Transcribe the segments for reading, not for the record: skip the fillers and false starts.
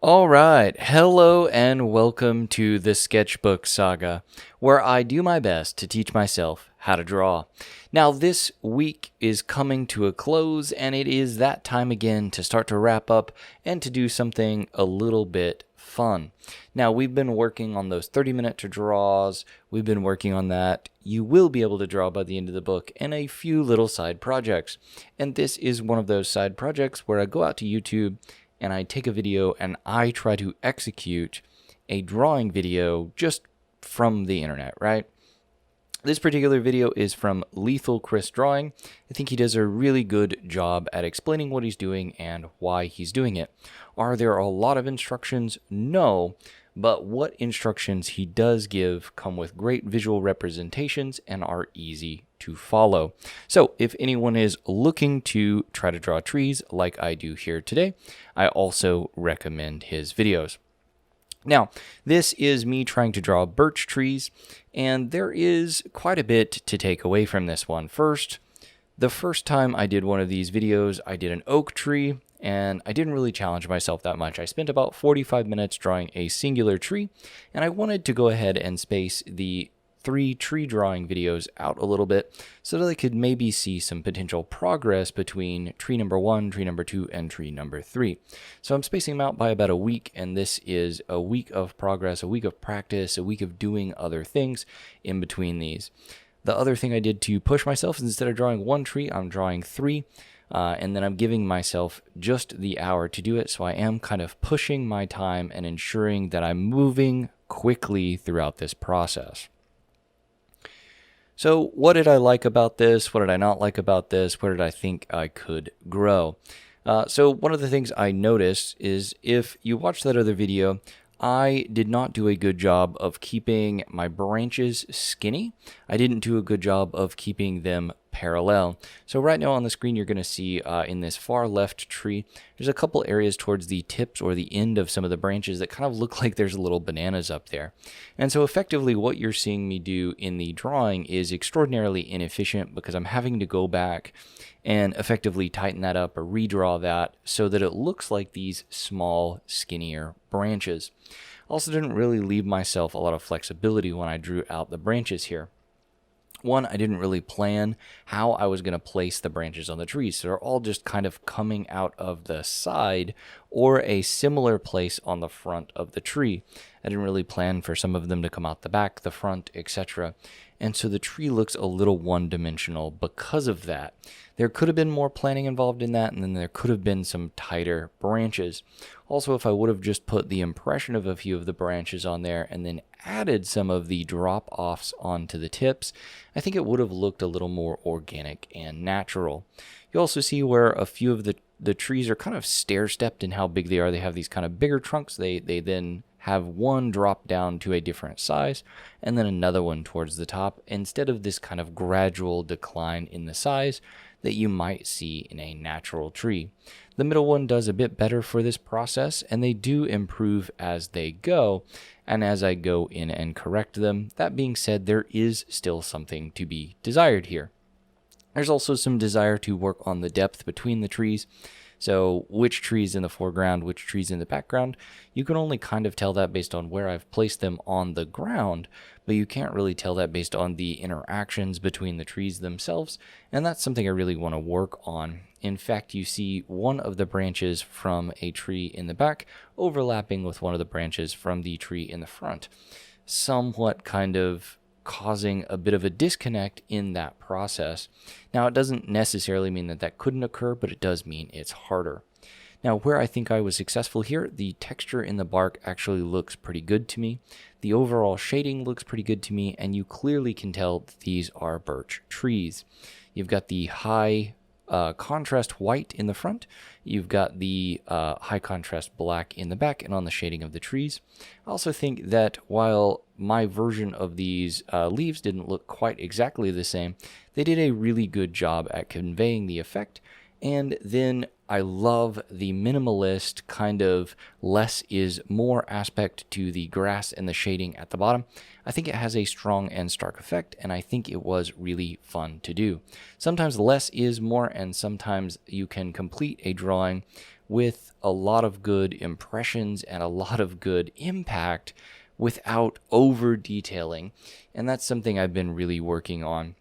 All right, hello and welcome to the Sketchbook Saga, where I do my best to teach myself how to draw. Now, this week is coming to a close, and it is that time again to start to wrap up and to do something a little bit fun. Now, we've been working on those 30-minute draws. We've been working on that. You will be able to draw by the end of the book, and a few little side projects. And this is one of those side projects where I go out to YouTube and I take a video and I try to execute a drawing video just from the internet, right? This particular video is from LethalChrisDrawing. I think he does a really good job at explaining what he's doing and why he's doing it. Are there a lot of instructions? No. But what instructions he does give come with great visual representations and are easy to follow. So if anyone is looking to try to draw trees like I do here today, I also recommend his videos. Now, this is me trying to draw birch trees, and there is quite a bit to take away from this one. First, the first time I did one of these videos, I did an oak tree, and I didn't really challenge myself that much. I spent about 45 minutes drawing a singular tree, and I wanted to go ahead and space the 3 tree drawing videos out a little bit so that I could maybe see some potential progress between tree number 1, tree number 2, and tree number 3. So I'm spacing them out by about a week, and this is a week of progress, a week of practice, a week of doing other things in between these. The other thing I did to push myself is instead of drawing 1 tree, I'm drawing 3. And then I'm giving myself just the hour to do it, so I am kind of pushing my time and ensuring that I'm moving quickly throughout this process. So what did I like about this? What did I not like about this? Where did I think I could grow? So one of the things I noticed is if you watch that other video, I did not do a good job of keeping my branches skinny. I didn't do a good job of keeping them parallel. So right now on the screen, you're going to see in this far left tree, there's a couple areas towards the tips or the end of some of the branches that kind of look like there's little bananas up there. And so effectively what you're seeing me do in the drawing is extraordinarily inefficient because I'm having to go back and effectively tighten that up or redraw that so that it looks like these small, skinnier branches. Also didn't really leave myself a lot of flexibility when I drew out the branches here. One, I didn't really plan how I was going to place the branches on the trees. So they're all just kind of coming out of the side or a similar place on the front of the tree. I didn't really plan for some of them to come out the back, the front, etc. And so the tree looks a little one-dimensional because of that. There could have been more planning involved in that, and then there could have been some tighter branches. Also, if I would have just put the impression of a few of the branches on there and then added some of the drop-offs onto the tips, I think it would have looked a little more organic and natural. You also see where a few of the trees are kind of stair-stepped in how big they are. They have these kind of bigger trunks. They then have one drop down to a different size and then another one towards the top instead of this kind of gradual decline in the size that you might see in a natural tree. The middle one does a bit better for this process, and they do improve as they go and as I go in and correct them. That being said, there is still something to be desired here. There's also some desire to work on the depth between the trees. So which trees in the foreground, which trees in the background, you can only kind of tell that based on where I've placed them on the ground, but you can't really tell that based on the interactions between the trees themselves, and that's something I really want to work on. In fact, you see one of the branches from a tree in the back overlapping with one of the branches from the tree in the front, somewhat kind of causing a bit of a disconnect in that process. Now, it doesn't necessarily mean that that couldn't occur, but it does mean it's harder. Now, where I think I was successful here, the texture in the bark actually looks pretty good to me. The overall shading looks pretty good to me, and you clearly can tell that these are birch trees. You've got the high contrast white in the front. You've got the high contrast black in the back and on the shading of the trees. I also think that while my version of these leaves didn't look quite exactly the same, they did a really good job at conveying the effect. And then I love the minimalist kind of less is more aspect to the grass and the shading at the bottom. I think it has a strong and stark effect, and I think it was really fun to do. Sometimes less is more, and sometimes you can complete a drawing with a lot of good impressions and a lot of good impact without over detailing. And that's something I've been really working on,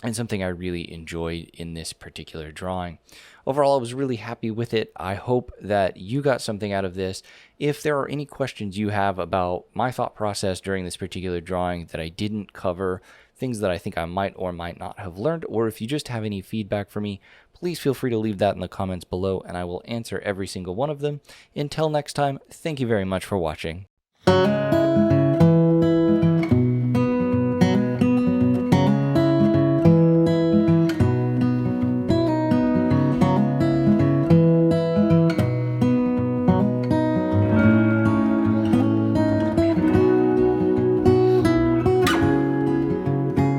and something I really enjoyed in this particular drawing. Overall, I was really happy with it. I hope that you got something out of this. If there are any questions you have about my thought process during this particular drawing that I didn't cover, things that I think I might or might not have learned, or if you just have any feedback for me, please feel free to leave that in the comments below, and I will answer every single one of them. Until next time, thank you very much for watching.